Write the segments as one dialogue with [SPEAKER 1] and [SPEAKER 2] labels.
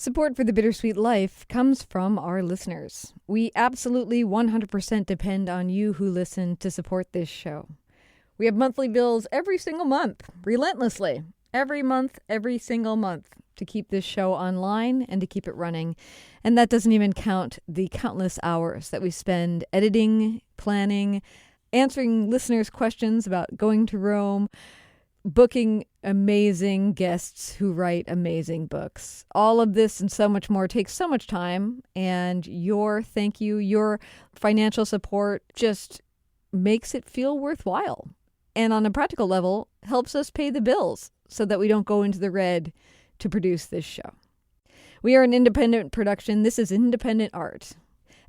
[SPEAKER 1] Support for the Bittersweet Life comes from our listeners. We absolutely 100% depend on you who listen to support this show. We have monthly bills every single month, relentlessly, every month, every single month, to keep this show online and to keep it running. And that doesn't even count the countless hours that we spend editing, planning, answering listeners' questions about going to Rome, booking amazing guests who write amazing books. All of this and so much more takes so much time, and your thank you, your financial support just makes it feel worthwhile. And on a practical level, helps us pay the bills so that we don't go into the red to produce this show. We are an independent production. This is independent art.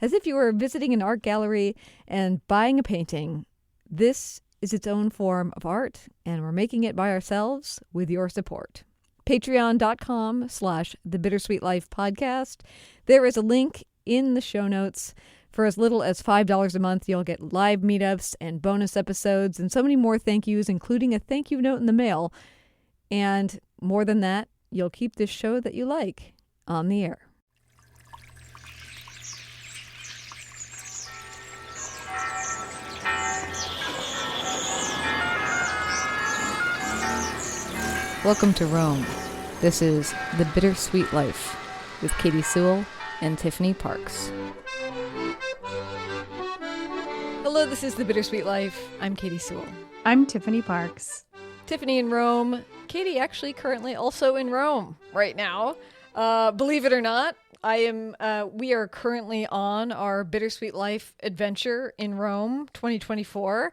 [SPEAKER 1] As if you were visiting an art gallery and buying a painting, this is its own form of art, and we're making it by ourselves with your support. Patreon.com/The Bittersweet Life Podcast. There is a link in the show notes. For as little as $5 a month, you'll get live meetups and bonus episodes and so many more thank yous, including a thank you note in the mail. And more than that, you'll keep this show that you like on the air. Welcome to Rome. This is The Bittersweet Life with Katy Sewell and Tiffany Parks. Hello, this is The Bittersweet Life. I'm Katy Sewell.
[SPEAKER 2] I'm Tiffany Parks.
[SPEAKER 1] Tiffany in Rome. Katy actually currently also in Rome right now. Believe it or not, we are currently on our Bittersweet Life adventure in Rome 2024.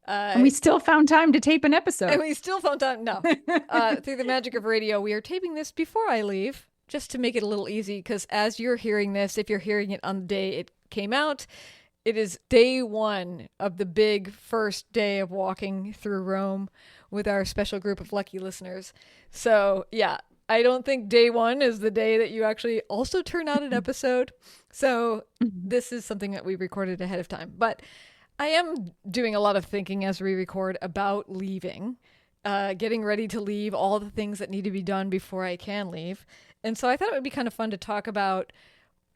[SPEAKER 2] And we still found time to tape an episode.
[SPEAKER 1] And we still found time. No. Through the magic of radio, we are taping this before I leave, just to make it a little easy, because as you're hearing this, if you're hearing it on the day it came out, it is day one of the big first day of walking through Rome with our special group of lucky listeners. So, yeah, I don't think day one is the day that you actually also turn out an episode. So this is something that we recorded ahead of time. But I am doing a lot of thinking as we record about leaving, getting ready to leave, all the things that need to be done before I can leave. And so I thought it would be kind of fun to talk about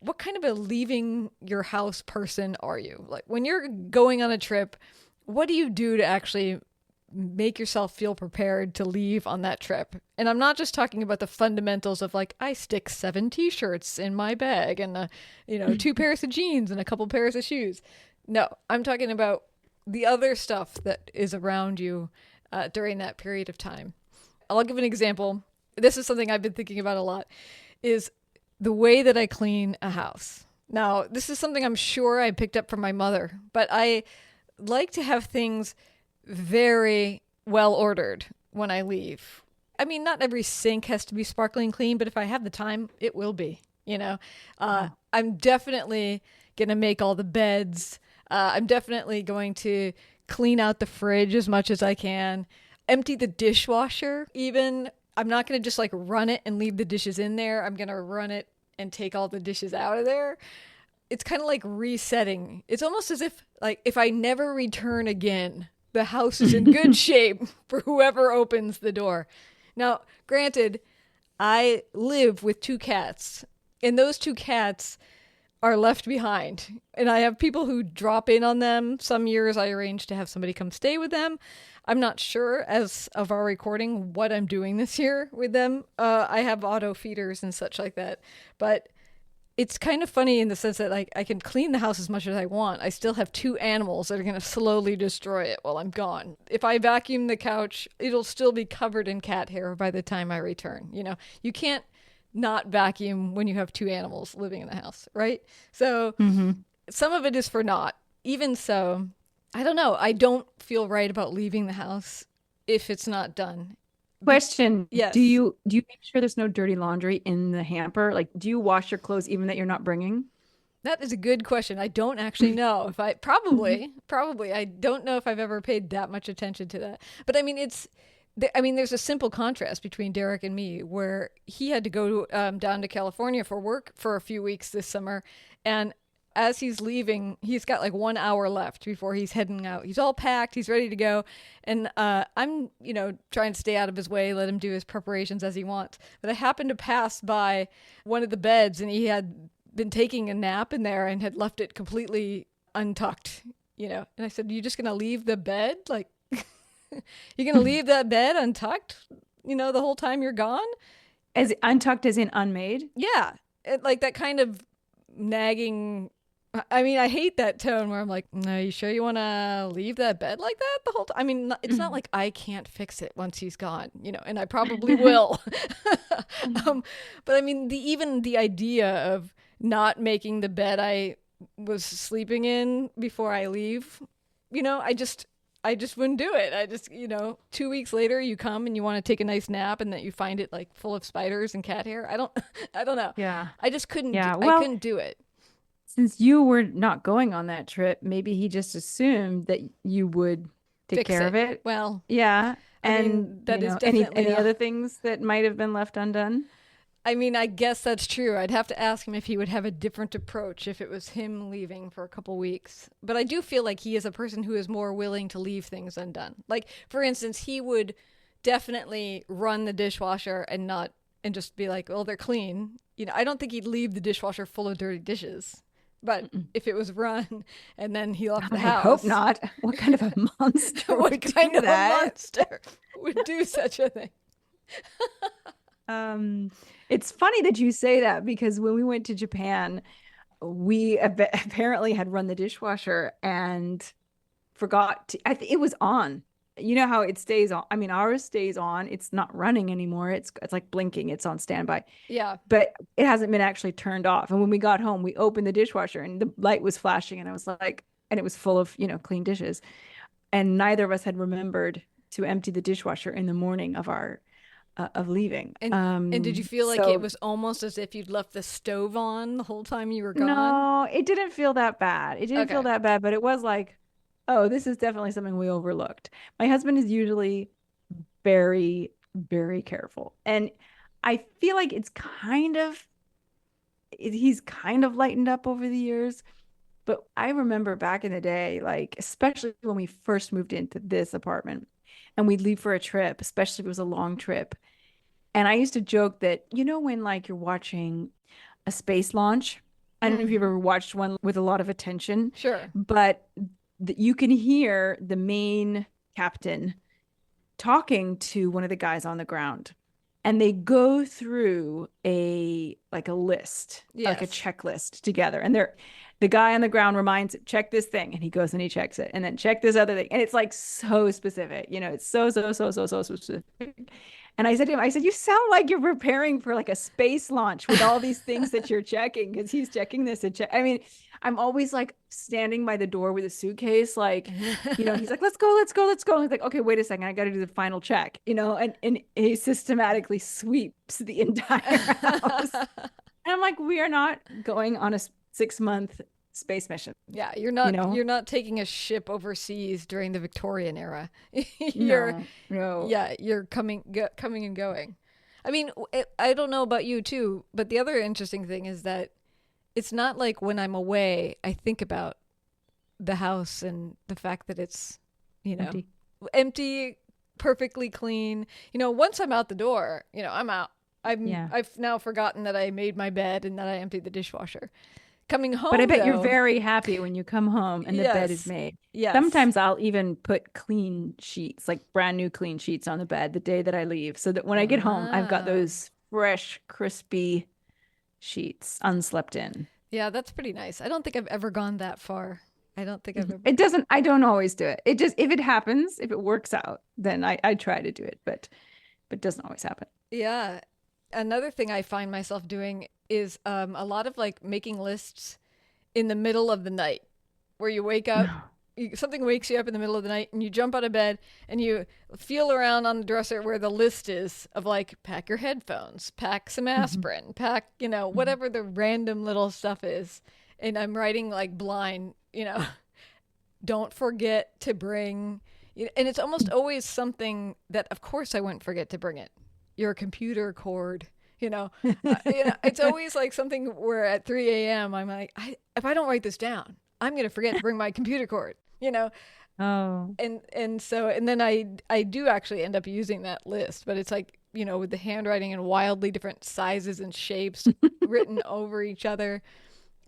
[SPEAKER 1] what kind of a leaving your house person are you? Like when you're going on a trip, what do you do to actually make yourself feel prepared to leave on that trip? And I'm not just talking about the fundamentals of like, I stick 7 t-shirts in my bag and, 2 pairs of jeans and a couple pairs of shoes. No, I'm talking about the other stuff that is around you during that period of time. I'll give an example. This is something I've been thinking about a lot, is the way that I clean a house. Now, this is something I'm sure I picked up from my mother, but I like to have things very well ordered when I leave. I mean, not every sink has to be sparkling clean, but if I have the time, it will be, I'm definitely going to make all the beds. I'm definitely going to clean out the fridge as much as I can, empty the dishwasher even. I'm not going to just like run it and leave the dishes in there. I'm going to run it and take all the dishes out of there. It's kind of like resetting. It's almost as if like if I never return again, the house is in good shape for whoever opens the door. Now, granted, I live with 2 cats, and those 2 cats are left behind. And I have people who drop in on them. Some years I arrange to have somebody come stay with them. I'm not sure, as of our recording, what I'm doing this year with them. I have auto feeders and such like that. But it's kind of funny in the sense that like I can clean the house as much as I want. I still have 2 animals that are going to slowly destroy it while I'm gone. If I vacuum the couch, it'll still be covered in cat hair by the time I return. You can't not vacuum when you have 2 animals living in the house, right? So Some of it is for naught. Even so, I don't know. I don't feel right about leaving the house if it's not done.
[SPEAKER 2] Question.
[SPEAKER 1] Yes.
[SPEAKER 2] Do you make sure there's no dirty laundry in the hamper? Like, do you wash your clothes even that you're not bringing?
[SPEAKER 1] That is a good question. I don't actually know if I probably, I don't know if I've ever paid that much attention to that. But I mean, there's a simple contrast between Derek and me where he had to go down to California for work for a few weeks this summer. And as he's leaving, he's got like 1 hour left before he's heading out. He's all packed. He's ready to go. And I'm, trying to stay out of his way, let him do his preparations as he wants. But I happened to pass by one of the beds, and he had been taking a nap in there and had left it completely untucked, And I said, you just going to leave the bed? Like, you're going to leave that bed untucked, the whole time you're gone?
[SPEAKER 2] As untucked as in unmade?
[SPEAKER 1] Yeah. Like that kind of nagging. I mean, I hate that tone where I'm like, no, you sure you want to leave that bed like that the whole time? I mean, it's not like I can't fix it once he's gone, and I probably will. But I mean, even the idea of not making the bed I was sleeping in before I leave, I just wouldn't do it. I just, 2 weeks later you come and you want to take a nice nap and that you find it like full of spiders and cat hair. I don't know.
[SPEAKER 2] Yeah.
[SPEAKER 1] I just couldn't,
[SPEAKER 2] Yeah.
[SPEAKER 1] I couldn't do it.
[SPEAKER 2] Since you were not going on that trip, maybe he just assumed that you would take care of it.
[SPEAKER 1] Well,
[SPEAKER 2] yeah. And
[SPEAKER 1] that is definitely
[SPEAKER 2] any other things that might have been left undone?
[SPEAKER 1] I mean, I guess that's true. I'd have to ask him if he would have a different approach if it was him leaving for a couple weeks. But I do feel like he is a person who is more willing to leave things undone. Like, for instance, he would definitely run the dishwasher and just be like, well, they're clean. I don't think he'd leave the dishwasher full of dirty dishes. But if it was run and then he left the house.
[SPEAKER 2] I hope not. What kind of a monster
[SPEAKER 1] what kind of a monster would do such a thing?
[SPEAKER 2] It's funny that you say that because when we went to Japan, we apparently had run the dishwasher and forgot to, it was on. You know how it stays on? I mean, ours stays on. It's not running anymore. It's like blinking. It's on standby.
[SPEAKER 1] Yeah.
[SPEAKER 2] But it hasn't been actually turned off. And when we got home, we opened the dishwasher and the light was flashing. And I was like, and it was full of, clean dishes. And neither of us had remembered to empty the dishwasher in the morning of our of leaving.
[SPEAKER 1] And did you feel like it was almost as if you'd left the stove on the whole time you were gone?
[SPEAKER 2] No, it didn't feel that bad. It didn't feel that bad, but it was like, oh, this is definitely something we overlooked. My husband is usually very, very careful. And I feel like he's kind of lightened up over the years. But I remember back in the day, like, especially when we first moved into this apartment and we'd leave for a trip, especially if it was a long trip. And I used to joke that, when like you're watching a space launch, I don't know if you've ever watched one with a lot of attention.
[SPEAKER 1] Sure.
[SPEAKER 2] But you can hear the main captain talking to one of the guys on the ground, and they go through a list, like a checklist together. And the guy on the ground reminds, check this thing, and he goes and he checks it, and then check this other thing, and it's like so specific. It's so specific. And I said to him, you sound like you're preparing for like a space launch with all these things that you're checking, because he's checking this and I mean, I'm always like standing by the door with a suitcase, like, he's like, let's go. And he's like, okay, wait a second, I got to do the final check, and he systematically sweeps the entire house. And I'm like, we are not going on a 6-month space mission.
[SPEAKER 1] Yeah, you're not taking a ship overseas during the Victorian era. No. Yeah, you're coming and going. I mean, I don't know about you too, but the other interesting thing is that it's not like when I'm away, I think about the house and the fact that it's, empty, perfectly clean. Once I'm out the door, I'm out. I've now forgotten that I made my bed and that I emptied the dishwasher. Coming home,
[SPEAKER 2] but I bet you're very happy when you come home and the bed is made.
[SPEAKER 1] Yes.
[SPEAKER 2] Sometimes I'll even put clean sheets, like brand new clean sheets on the bed the day that I leave, so that when I get home, I've got those fresh, crispy sheets, unslept in.
[SPEAKER 1] Yeah, that's pretty nice. I don't think I've ever gone that far. I don't think I've ever.
[SPEAKER 2] I don't always do it. It just, if it happens, if it works out, then I try to do it, but it doesn't always happen.
[SPEAKER 1] Yeah. Another thing I find myself doing is a lot of like making lists in the middle of the night, where you wake up, something wakes you up in the middle of the night, and you jump out of bed and you feel around on the dresser where the list is of like, pack your headphones, pack some aspirin, pack, whatever the random little stuff is. And I'm writing like blind, don't forget to bring, and it's almost always something that of course I wouldn't forget to bring it. Your computer cord, It's always like something where at 3 a.m. I'm like, if I don't write this down, I'm gonna forget to bring my computer cord.
[SPEAKER 2] Oh.
[SPEAKER 1] And then I do actually end up using that list, but it's like, with the handwriting in wildly different sizes and shapes written over each other.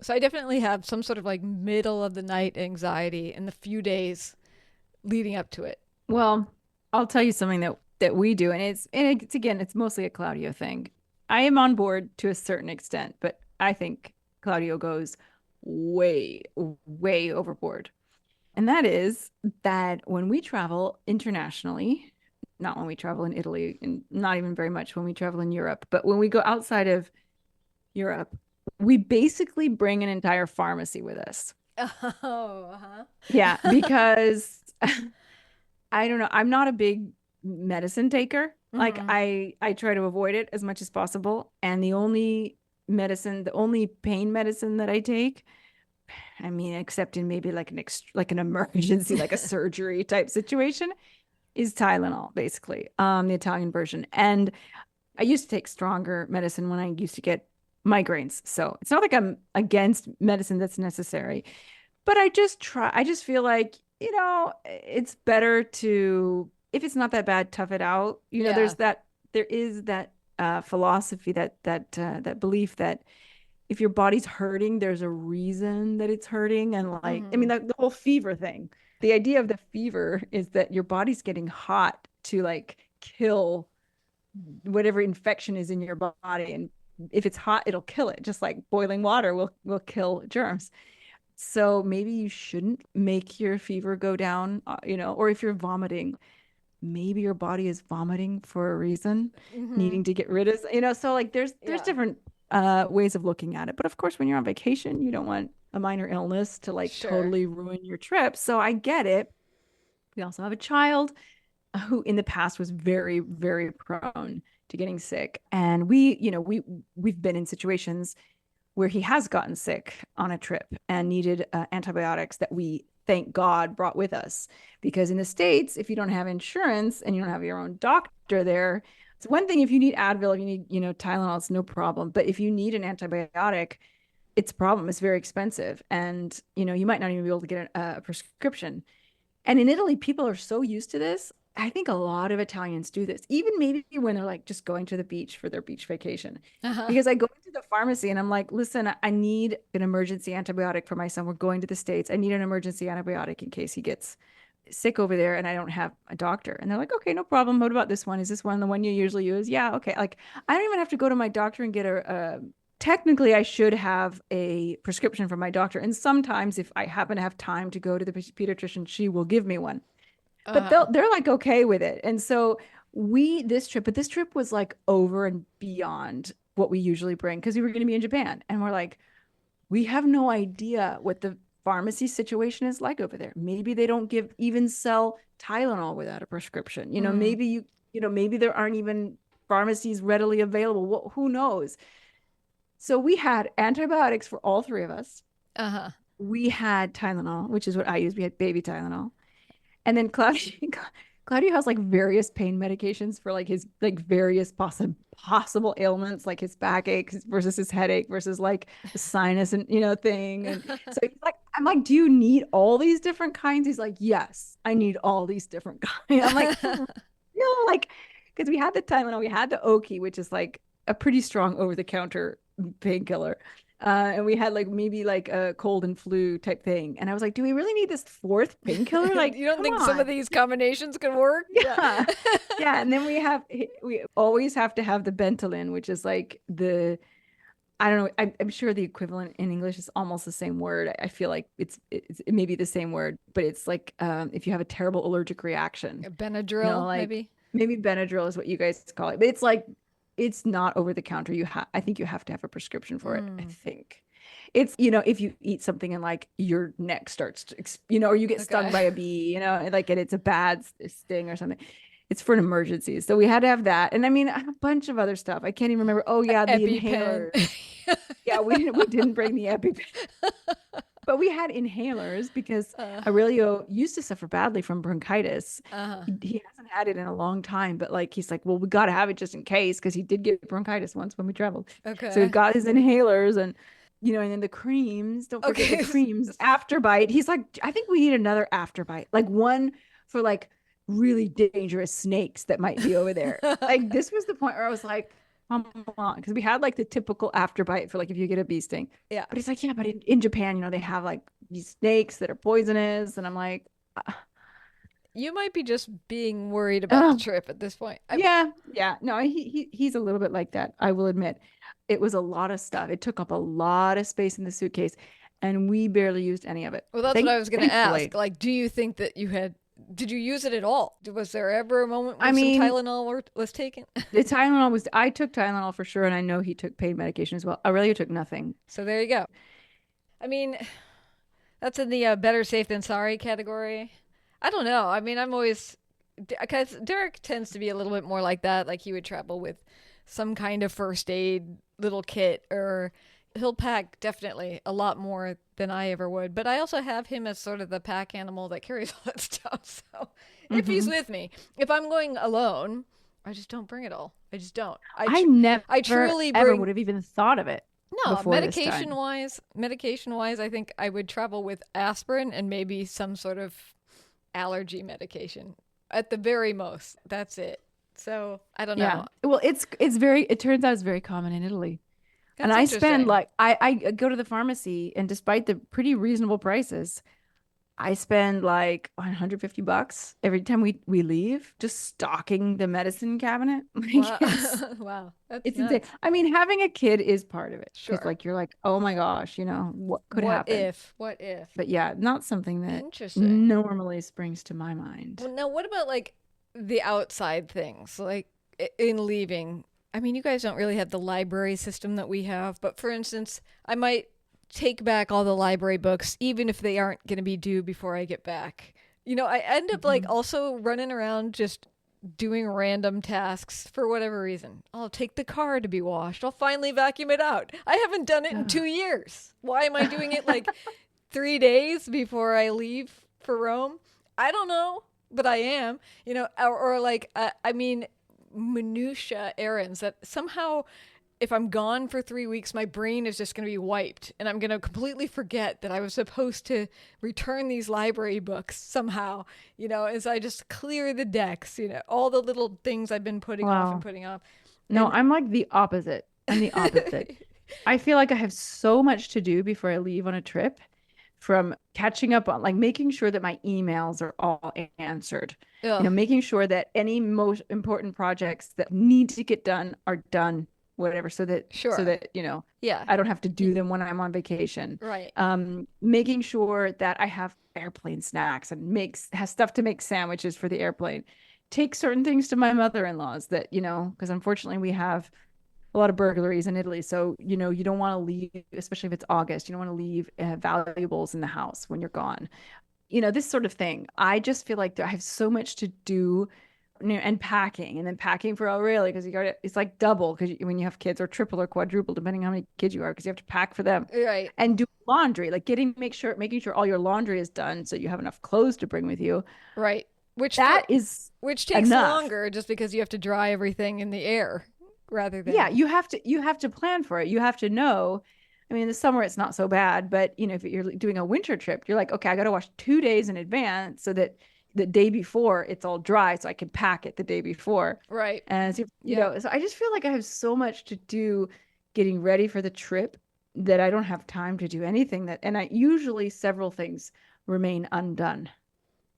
[SPEAKER 1] So I definitely have some sort of like middle of the night anxiety in the few days leading up to it.
[SPEAKER 2] Well, I'll tell you something that we do, and it's again, it's mostly a Claudio thing. I am on board to a certain extent, but I think Claudio goes way, way overboard. And that is that when we travel internationally, not when we travel in Italy, and not even very much when we travel in Europe, but when we go outside of Europe, we basically bring an entire pharmacy with us.
[SPEAKER 1] Oh, uh-huh.
[SPEAKER 2] Yeah, because I don't know, I'm not a big medicine taker. Like
[SPEAKER 1] Mm-hmm.
[SPEAKER 2] I try to avoid it as much as possible. And the only pain medicine that I take, I mean, except in maybe like like an emergency, like a surgery type situation, is Tylenol, basically, the Italian version. And I used to take stronger medicine when I used to get migraines. So it's not like I'm against medicine that's necessary, but I just feel like, it's better to, if it's not that bad, tough it out.
[SPEAKER 1] Yeah.
[SPEAKER 2] There is that philosophy, that belief that if your body's hurting, there's a reason that it's hurting. And like, I
[SPEAKER 1] Mm-hmm.
[SPEAKER 2] mean, the whole fever thing, the idea of the fever is that your body's getting hot to like kill whatever infection is in your body. And if it's hot, it'll kill it, just like boiling water will kill germs. So maybe you shouldn't make your fever go down, or if you're vomiting, maybe your body is vomiting for a reason,
[SPEAKER 1] Mm-hmm.
[SPEAKER 2] needing to get rid of, so like there's
[SPEAKER 1] Yeah.
[SPEAKER 2] different ways of looking at it. But of course, when you're on vacation, you don't want a minor illness to like
[SPEAKER 1] Sure.
[SPEAKER 2] totally ruin your trip. So I get it. We also have a child who in the past was very, very prone to getting sick. And we've been in situations where he has gotten sick on a trip and needed antibiotics that we thank God brought with us. Because in the States, if you don't have insurance and you don't have your own doctor there, it's one thing if you need Advil, if you need, Tylenol, it's no problem. But if you need an antibiotic, it's a problem. It's very expensive. And, you might not even be able to get a prescription. And in Italy, people are so used to this. I think a lot of Italians do this, even maybe when they're like just going to the beach for their beach vacation.
[SPEAKER 1] Uh-huh.
[SPEAKER 2] Because I go into the pharmacy and I'm like, listen, I need an emergency antibiotic for my son. We're going to the States. I need an emergency antibiotic in case he gets sick over there and I don't have a doctor. And they're like, okay, no problem. What about this one? Is this one the one you usually use? Yeah, okay. Like, I don't even have to go to my doctor and get a technically I should have a prescription from my doctor. And sometimes if I happen to have time to go to the pediatrician, she will give me one. But
[SPEAKER 1] Uh-huh.
[SPEAKER 2] they're like okay with it. And so but this trip was like over and beyond what we usually bring because we were going to be in Japan. And we're like, we have no idea what the pharmacy situation is like over there. Maybe they don't even sell Tylenol without a prescription.
[SPEAKER 1] Mm.
[SPEAKER 2] Maybe maybe there aren't even pharmacies readily available. Who knows? So we had antibiotics for all three of us.
[SPEAKER 1] Uh-huh.
[SPEAKER 2] We had Tylenol, which is what I used. We had baby Tylenol. And then Claudio has like various pain medications for like his like various possible ailments, like his backache versus his headache versus like the sinus and thing. And so he's like, I'm like, do you need all these different kinds? He's like, yes, I need all these different kinds. I'm like, for real? Like, because we had the Tylenol, we had the Oki, which is like a pretty strong over-the-counter painkiller. And we had like maybe like a cold and flu type thing. And I was like, do we really need this fourth painkiller? Like,
[SPEAKER 1] You don't
[SPEAKER 2] come
[SPEAKER 1] think some of
[SPEAKER 2] on.
[SPEAKER 1] these combinations could work? Yeah.
[SPEAKER 2] Yeah. Yeah. And then we always have to have the Ventolin, which is like I don't know. I'm sure the equivalent in English is almost the same word. I feel like it may be the same word, but it's like if you have a terrible allergic reaction,
[SPEAKER 1] Benadryl,
[SPEAKER 2] like
[SPEAKER 1] maybe.
[SPEAKER 2] maybe Benadryl is what you guys call it, but it's like it's not over the counter. I think you have to have a prescription for it. I
[SPEAKER 1] Mm.
[SPEAKER 2] think it's if you eat something and like your neck starts to or you get stung
[SPEAKER 1] Okay.
[SPEAKER 2] by a bee, like and it's a bad sting or something. It's for an emergency. So we had to have that. And I mean, a bunch of other stuff. I can't even remember. Oh yeah, the
[SPEAKER 1] EpiPen.
[SPEAKER 2] inhaler. Yeah, we didn't bring the EpiPen, but we had inhalers because
[SPEAKER 1] uh,
[SPEAKER 2] Aurelio used to suffer badly from bronchitis.
[SPEAKER 1] uh-huh.
[SPEAKER 2] He hasn't had it in a long time, but like he's like, well, we got to have it just in case because he did get bronchitis once when we traveled. So he
[SPEAKER 1] Okay.
[SPEAKER 2] got his inhalers and and then the creams. Don't forget the
[SPEAKER 1] Okay.
[SPEAKER 2] creams. Afterbite. He's like, I think we need another afterbite, like one for like really dangerous snakes that might be over there. Like this was the point where I was like, come on, because we had like the typical afterbite for like if you get a bee sting.
[SPEAKER 1] Yeah.
[SPEAKER 2] But he's like, yeah, but in Japan, they have like these snakes that are poisonous, and I'm like,
[SPEAKER 1] You might be just being worried about the
[SPEAKER 2] oh,
[SPEAKER 1] trip at this point.
[SPEAKER 2] yeah. No, he's a little bit like that. I will admit, it was a lot of stuff. It took up a lot of space in the suitcase, and we barely used any of it.
[SPEAKER 1] Well, that's what I was going to ask.
[SPEAKER 2] Thankfully.
[SPEAKER 1] Like, do you think that did you use it at all? Was there ever a moment where
[SPEAKER 2] I
[SPEAKER 1] some
[SPEAKER 2] mean,
[SPEAKER 1] Tylenol was taken?
[SPEAKER 2] the Tylenol was, I took Tylenol for sure, and I know he took pain medication as well. Aurelia took nothing.
[SPEAKER 1] So there you go. I mean, that's in the better safe than sorry category. I don't know. I mean, I'm always, because Derek tends to be a little bit more like that. Like he would travel with some kind of first aid little kit, or he'll pack definitely a lot more than I ever would. But I also have him as sort of the pack animal that carries all that stuff. So if he's with me, if I'm going alone, I just don't bring it all. I just don't.
[SPEAKER 2] I never,
[SPEAKER 1] I truly
[SPEAKER 2] ever
[SPEAKER 1] bring.
[SPEAKER 2] would have even thought of it
[SPEAKER 1] No,
[SPEAKER 2] before this time.
[SPEAKER 1] medication wise, I think I would travel with aspirin and maybe some sort of allergy medication at the very most. That's it. So I don't know.
[SPEAKER 2] Yeah. Well, it turns out it's very common in Italy. And
[SPEAKER 1] That's
[SPEAKER 2] I spend
[SPEAKER 1] interesting.
[SPEAKER 2] like I go to the pharmacy, and despite the pretty reasonable prices, I spend like $150 every time we leave just stocking the medicine cabinet.
[SPEAKER 1] Wow.
[SPEAKER 2] Like
[SPEAKER 1] Wow. That's
[SPEAKER 2] it's insane.
[SPEAKER 1] nuts.
[SPEAKER 2] I mean, having a kid is part of it because
[SPEAKER 1] Sure.
[SPEAKER 2] like you're like, oh my gosh, what could happen?
[SPEAKER 1] What if?
[SPEAKER 2] But yeah, not something that
[SPEAKER 1] Interesting.
[SPEAKER 2] normally springs to my mind.
[SPEAKER 1] Well, now what about like the outside things? Like in leaving, I mean, you guys don't really have the library system that we have, but for instance, I might take back all the library books even if they aren't going to be due before I get back. I end up like
[SPEAKER 2] Mhm.
[SPEAKER 1] also running around just doing random tasks for whatever reason. I'll take the car to be washed. I'll finally vacuum it out. I haven't done it in 2 years. Why am I doing it like 3 days before I leave for Rome? I don't know, but I am. Or like I mean, minutia errands that somehow if I'm gone for 3 weeks, my brain is just going to be wiped and I'm going to completely forget that I was supposed to return these library books somehow, as I just clear the decks, all the little things I've been putting off and
[SPEAKER 2] Wow.
[SPEAKER 1] putting off.
[SPEAKER 2] No,
[SPEAKER 1] And
[SPEAKER 2] I'm like the opposite. I'm the opposite. I feel like I have so much to do before I leave on a trip, from catching up on like making sure that my emails are all answered,
[SPEAKER 1] ugh,
[SPEAKER 2] making sure that any most important projects that need to get done are done, whatever,
[SPEAKER 1] sure. Yeah,
[SPEAKER 2] I don't have to do them when I'm on vacation.
[SPEAKER 1] right.
[SPEAKER 2] Making sure that I have airplane snacks and has stuff to make sandwiches for the airplane. Take certain things to my mother-in-law's that, because unfortunately we have a lot of burglaries in Italy. So, you don't want to leave, especially if it's August, you don't want to leave valuables in the house when you're gone. This sort of thing. I just feel like I have so much to do, and packing, and then packing for Aurelia because it's like double because when you have kids, or triple or quadruple, depending on how many kids you are, because you have to pack for them
[SPEAKER 1] Right.
[SPEAKER 2] and do laundry, like making sure all your laundry is done so you have enough clothes to bring with you.
[SPEAKER 1] Right.
[SPEAKER 2] That is
[SPEAKER 1] Which takes
[SPEAKER 2] enough.
[SPEAKER 1] longer just because you have to dry everything in the air rather
[SPEAKER 2] Yeah,
[SPEAKER 1] than
[SPEAKER 2] you have to plan for it. You have to know. I mean, in the summer it's not so bad, but if you're doing a winter trip, you're like, okay, I got to wash 2 days in advance so that the day before it's all dry, so I can pack it the day before.
[SPEAKER 1] right.
[SPEAKER 2] And so,
[SPEAKER 1] Yeah.
[SPEAKER 2] so I just feel like I have so much to do getting ready for the trip that I don't have time to do anything and I usually several things remain undone.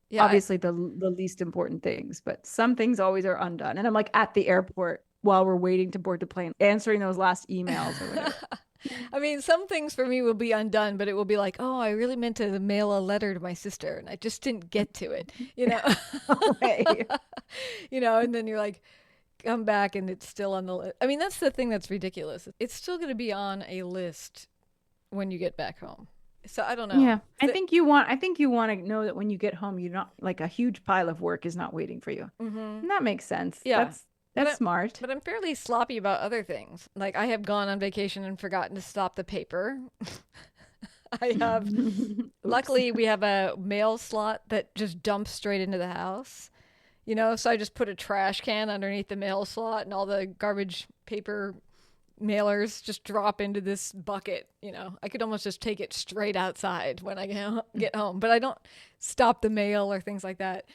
[SPEAKER 1] Yeah.
[SPEAKER 2] Obviously the least important things, but some things always are undone. And I'm like at the airport while we're waiting to board the plane, answering those last emails or whatever.
[SPEAKER 1] I mean, some things for me will be undone, but it will be like, oh, I really meant to mail a letter to my sister and I just didn't get to it,
[SPEAKER 2] Way.
[SPEAKER 1] and then you're like, come back and it's still on the list. I mean, that's the thing that's ridiculous. It's still going to be on a list when you get back home. So I don't know.
[SPEAKER 2] Yeah. I think you want to know that when you get home, you're not like a huge pile of work is not waiting for you.
[SPEAKER 1] Mm-hmm.
[SPEAKER 2] And that makes sense.
[SPEAKER 1] Yeah.
[SPEAKER 2] That's smart.
[SPEAKER 1] But I'm fairly sloppy about other things. Like I have gone on vacation and forgotten to stop the paper. I have
[SPEAKER 2] Oops.
[SPEAKER 1] Luckily we have a mail slot that just dumps straight into the house. So I just put a trash can underneath the mail slot and all the garbage paper mailers just drop into this bucket. I could almost just take it straight outside when I get home, but I don't stop the mail or things like that.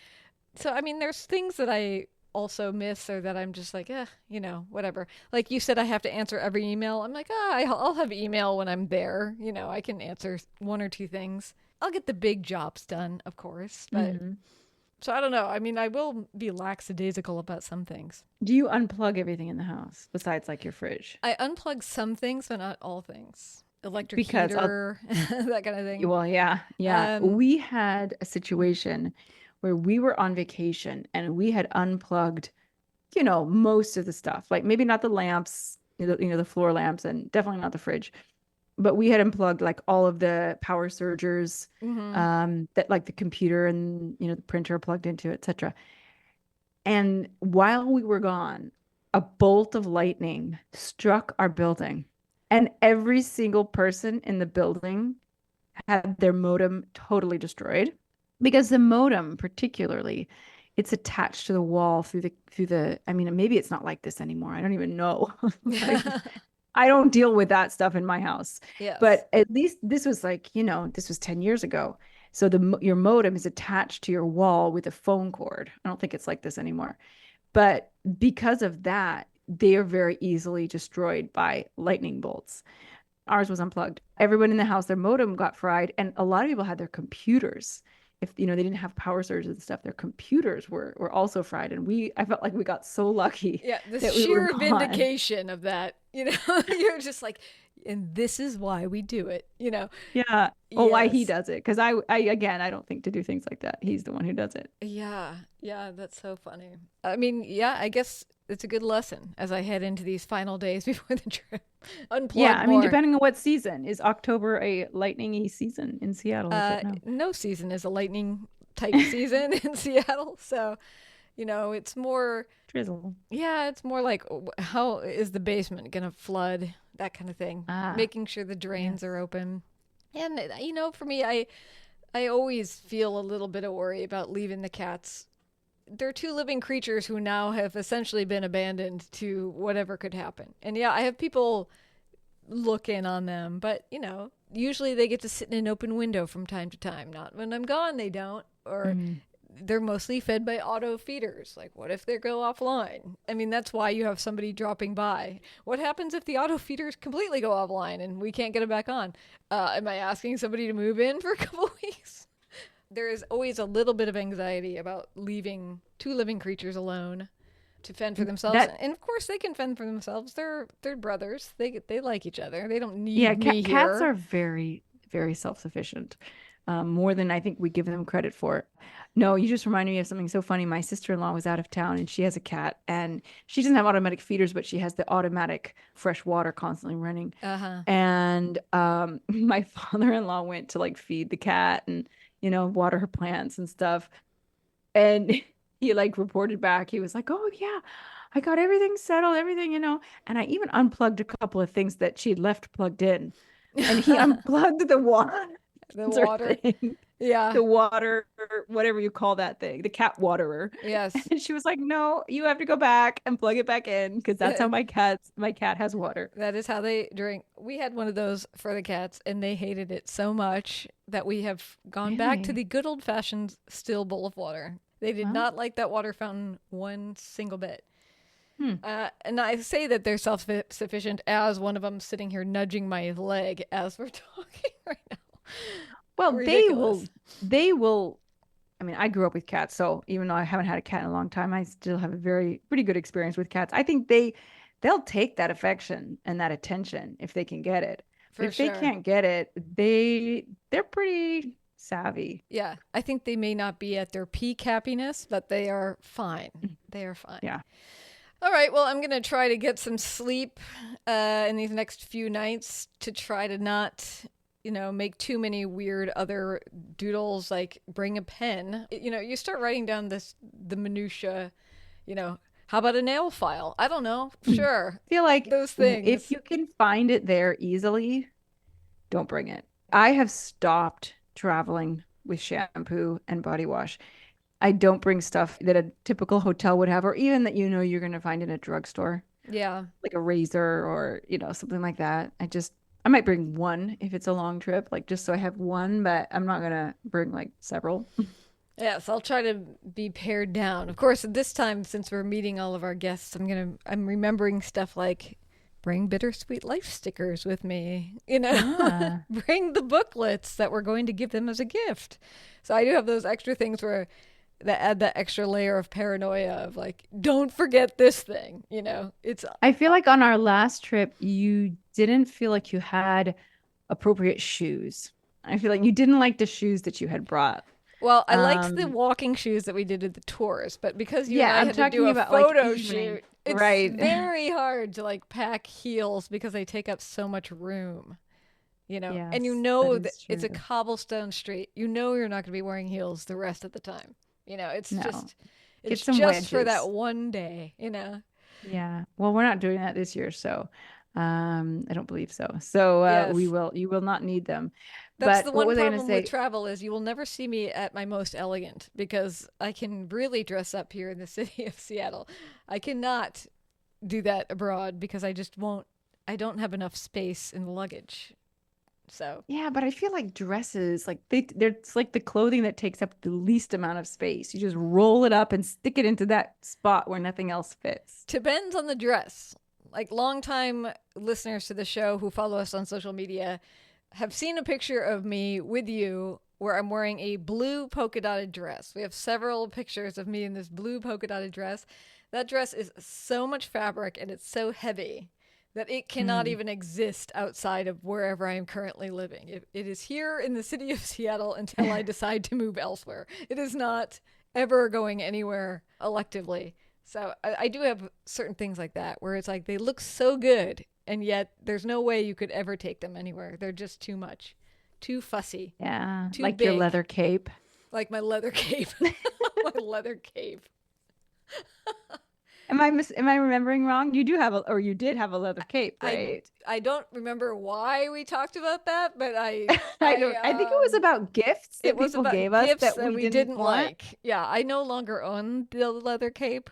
[SPEAKER 1] So, I mean, there's things that I also miss or that I'm just like, whatever. Like you said, I have to answer every email. I'm like, I'll have email when I'm there. I can answer one or two things. I'll get the big jobs done, of course. But so I don't know. I mean, I will be lackadaisical about some things.
[SPEAKER 2] Do you unplug everything in the house besides like your fridge?
[SPEAKER 1] I unplug some things, but not all things. Electric
[SPEAKER 2] Because
[SPEAKER 1] heater, that kind of thing.
[SPEAKER 2] well, yeah. We had a situation where we were on vacation and we had unplugged, most of the stuff. Like maybe not the lamps, the floor lamps, and definitely not the fridge. But we had unplugged like all of the power surgers, that like the computer and the printer plugged into, etc. And while we were gone, a bolt of lightning struck our building, and every single person in the building had their modem totally destroyed because the modem, particularly, it's attached to the wall through the. I mean, maybe it's not like this anymore. I don't even know. Like, I don't deal with that stuff in my house.
[SPEAKER 1] Yes.
[SPEAKER 2] But at least this was like, this was 10 years ago. So your modem is attached to your wall with a phone cord. I don't think it's like this anymore. But because of that, they are very easily destroyed by lightning bolts. Ours was unplugged. Everyone in the house, their modem got fried, and a lot of people had their computers. If they didn't have power surges and stuff, their computers were also fried. And I felt like we got so lucky.
[SPEAKER 1] Yeah, the
[SPEAKER 2] that
[SPEAKER 1] sheer vindication of that. You're just like, and this is why we do it.
[SPEAKER 2] Yeah. Well, why he
[SPEAKER 1] Yes.
[SPEAKER 2] does it? Because I don't think to do things like that. He's the one who does it.
[SPEAKER 1] Yeah, that's so funny. I mean, yeah, I guess it's a good lesson as I head into these final days before the trip. Unplug
[SPEAKER 2] Yeah, I mean,
[SPEAKER 1] more.
[SPEAKER 2] depending on what season. Is October a lightning-y season in Seattle?
[SPEAKER 1] No season is a lightning type season in Seattle, so it's more
[SPEAKER 2] Drizzle.
[SPEAKER 1] Yeah, it's more like how is the basement gonna flood, that kind of thing. Making sure the drains are open. And for me, I always feel a little bit of worry about leaving the cats. They're two living creatures who now have essentially been abandoned to whatever could happen. And yeah, I have people look in on them, but usually they get to sit in an open window from time to time. Not when I'm gone, they don't. Or they're mostly fed by auto feeders. Like, what if they go offline? I mean, that's why you have somebody dropping by. What happens if the auto feeders completely go offline and we can't get it back on? Am I asking somebody to move in for a couple weeks? There is always a little bit of anxiety about leaving two living creatures alone to fend for themselves. And of course, they can fend for themselves. They're brothers. They like each other. They don't need me here.
[SPEAKER 2] Cats are very, very self-sufficient. More than I think we give them credit for. No, you just reminded me of something so funny. My sister-in-law was out of town and she has a cat, and she doesn't have automatic feeders, but she has the automatic fresh water constantly running. And my father-in-law went to like feed the cat and water her plants and stuff. And he like reported back. He was like, "Oh yeah, I got everything settled, everything, And I even unplugged a couple of things that she had left plugged in." And he unplugged the water.
[SPEAKER 1] The water.
[SPEAKER 2] Thing.
[SPEAKER 1] Yeah.
[SPEAKER 2] The water, whatever you call that thing, the cat waterer.
[SPEAKER 1] Yes.
[SPEAKER 2] And she was like, "No, you have to go back and plug it back in because that's how my cat has water."
[SPEAKER 1] That is how they drink. We had one of those for the cats and they hated it so much that we have gone back to the good old fashioned still bowl of water. They did not like that water fountain one single bit. And I say that they're self-sufficient as one of them sitting here nudging my leg as we're talking right now.
[SPEAKER 2] Well,
[SPEAKER 1] Ridiculous.
[SPEAKER 2] they will. I mean, I grew up with cats, so even though I haven't had a cat in a long time, I still have a pretty good experience with cats. I think they'll take that affection and that attention if they can get it. If they can't get it, they're pretty savvy.
[SPEAKER 1] Yeah, I think they may not be at their peak happiness, but they are fine. They are fine.
[SPEAKER 2] Yeah.
[SPEAKER 1] All right, well, I'm going to try to get some sleep in these next few nights to try to not, make too many weird other doodles, like bring a pen. You start writing down the minutia, how about a nail file? I don't know. Sure.
[SPEAKER 2] I feel like
[SPEAKER 1] those things.
[SPEAKER 2] If you can find it there easily, don't bring it. I have stopped traveling with shampoo and body wash. I don't bring stuff that a typical hotel would have, or even that you're going to find in a drugstore,
[SPEAKER 1] Yeah.
[SPEAKER 2] like a razor or, something like that. I might bring one if it's a long trip, like just so I have one, but I'm not going to bring like several.
[SPEAKER 1] Yes, I'll try to be pared down. Of course, this time since we're meeting all of our guests, I'm remembering stuff like bring Bittersweet Life stickers with me,
[SPEAKER 2] Ah.
[SPEAKER 1] bring the booklets that we're going to give them as a gift. So I do have those extra things that add that extra layer of paranoia of like, don't forget this thing, It's
[SPEAKER 2] I feel like on our last trip, you didn't feel like you had appropriate shoes. I feel like you didn't like the shoes that you had brought.
[SPEAKER 1] Well, I liked the
[SPEAKER 2] Um,
[SPEAKER 1] walking shoes that we did at the tours, but because you and
[SPEAKER 2] yeah,
[SPEAKER 1] I
[SPEAKER 2] I'm
[SPEAKER 1] had to do
[SPEAKER 2] talking
[SPEAKER 1] a
[SPEAKER 2] about like
[SPEAKER 1] photo
[SPEAKER 2] evening.
[SPEAKER 1] shoot, it's
[SPEAKER 2] Right.
[SPEAKER 1] very hard to like pack heels because they take up so much room, And
[SPEAKER 2] Yes, that
[SPEAKER 1] that
[SPEAKER 2] is
[SPEAKER 1] it's a
[SPEAKER 2] true.
[SPEAKER 1] cobblestone street. You're not going to be wearing heels the rest of the time.
[SPEAKER 2] No, get
[SPEAKER 1] It's
[SPEAKER 2] some
[SPEAKER 1] just for that
[SPEAKER 2] wedges.
[SPEAKER 1] one day.
[SPEAKER 2] Yeah. Well, we're not doing that this year, so I don't believe so. So
[SPEAKER 1] Yes.
[SPEAKER 2] you will not need them.
[SPEAKER 1] That's
[SPEAKER 2] But
[SPEAKER 1] the
[SPEAKER 2] what
[SPEAKER 1] one
[SPEAKER 2] was I going to
[SPEAKER 1] problem with
[SPEAKER 2] say?
[SPEAKER 1] travel is you will never see me at my most elegant because I can really dress up here in the city of Seattle. I cannot do that abroad because I just won't. I don't have enough space in the luggage. So
[SPEAKER 2] Yeah, but I feel like dresses, like they're it's like the clothing that takes up the least amount of space. You just roll it up and stick it into that spot where nothing else fits.
[SPEAKER 1] depends on the dress. Like longtime listeners to the show who follow us on social media have seen a picture of me with you where I'm wearing a blue polka dotted dress. We have several pictures of me in this blue polka dotted dress. That dress is so much fabric and it's so heavy that it cannot
[SPEAKER 2] Mm.
[SPEAKER 1] even exist outside of wherever I am currently living. It is here in the city of Seattle until I decide to move elsewhere. It is not ever going anywhere electively. So I do have certain things like that where it's like they look so good and yet there's no way you could ever take them anywhere. They're just too much, too fussy,
[SPEAKER 2] Yeah,
[SPEAKER 1] too
[SPEAKER 2] like your
[SPEAKER 1] big,
[SPEAKER 2] leather cape.
[SPEAKER 1] like my leather cape. My leather cape.
[SPEAKER 2] Am I remembering wrong? You do have or you did have a leather cape,
[SPEAKER 1] I
[SPEAKER 2] right?
[SPEAKER 1] I don't remember why we talked about that, but
[SPEAKER 2] I think it was about gifts
[SPEAKER 1] it
[SPEAKER 2] that
[SPEAKER 1] was
[SPEAKER 2] people
[SPEAKER 1] about
[SPEAKER 2] gave us
[SPEAKER 1] gifts
[SPEAKER 2] that
[SPEAKER 1] that
[SPEAKER 2] we
[SPEAKER 1] we
[SPEAKER 2] didn't
[SPEAKER 1] didn't
[SPEAKER 2] want.
[SPEAKER 1] like. Yeah, I no longer own the leather cape.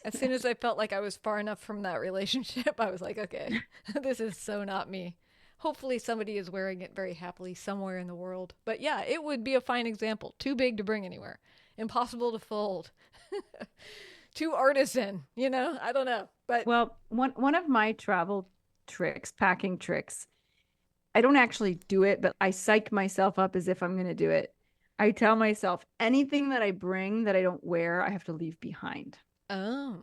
[SPEAKER 1] As soon as I felt like I was far enough from that relationship, I was like, okay, this is so not me. Hopefully, somebody is wearing it very happily somewhere in the world. But yeah, it would be a fine example. Too big to bring anywhere, impossible to fold, too artisan, I don't know. But
[SPEAKER 2] Well, one of my travel tricks, packing tricks, I don't actually do it, but I psych myself up as if I'm going to do it. I tell myself anything that I bring that I don't wear, I have to leave behind.
[SPEAKER 1] oh,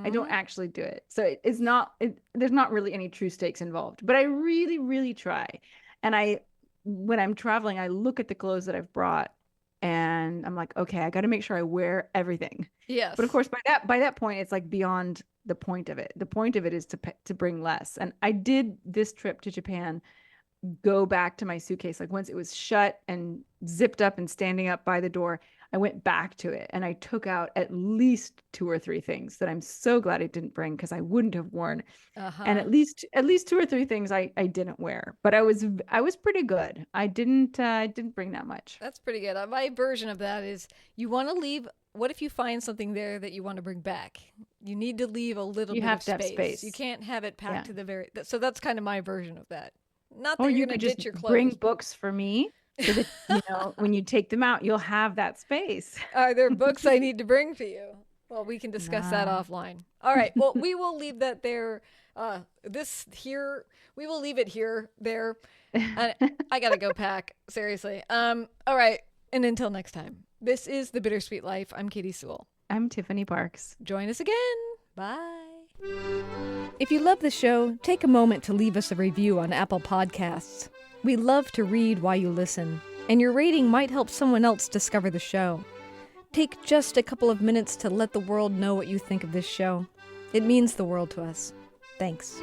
[SPEAKER 2] I don't
[SPEAKER 1] mm-hmm.
[SPEAKER 2] actually do it. So it's not there's not really any true stakes involved, but I really really try. And when I'm traveling, I look at the clothes that I've brought and I'm like, okay, I got to make sure I wear everything. But of
[SPEAKER 1] Yes.
[SPEAKER 2] course by that point it's like beyond the point of it. The point of it is to bring less. And I did this trip to Japan go back to my suitcase. Like once it was shut and zipped up and standing up by the door, I went back to it and I took out at least two or three things that I'm so glad I didn't bring because I wouldn't have worn.
[SPEAKER 1] Uh
[SPEAKER 2] And
[SPEAKER 1] huh.
[SPEAKER 2] at least two or three things I didn't wear. But I was pretty good. I didn't bring that much.
[SPEAKER 1] That's pretty good. My version of that is you want to leave. What if you find something there that you want to bring back? You need to leave a little
[SPEAKER 2] You
[SPEAKER 1] bit of
[SPEAKER 2] have to have
[SPEAKER 1] space. You
[SPEAKER 2] space.
[SPEAKER 1] can't have it packed
[SPEAKER 2] Yeah.
[SPEAKER 1] to the very. So that's kind of my version of that. Not
[SPEAKER 2] Or
[SPEAKER 1] that
[SPEAKER 2] you
[SPEAKER 1] you're going
[SPEAKER 2] could
[SPEAKER 1] to
[SPEAKER 2] just
[SPEAKER 1] ditch your
[SPEAKER 2] bring
[SPEAKER 1] clothes, but
[SPEAKER 2] books for me so that, when you take them out, you'll have that space.
[SPEAKER 1] are there books I need to bring for you? Well, we can discuss that
[SPEAKER 2] Nah.
[SPEAKER 1] offline. All right. Well, we will leave that there. This here, we will leave it here, there. And I gotta go pack. Seriously. All right. And until next time, this is The Bittersweet Life. I'm Katy Sewell.
[SPEAKER 2] I'm Tiffany Parks.
[SPEAKER 1] Join us again. Bye. If you love the show, take a moment to leave us a review on Apple Podcasts. We love to read while you listen, and your rating might help someone else discover the show. Take just a couple of minutes to let the world know what you think of this show. It means the world to us. Thanks.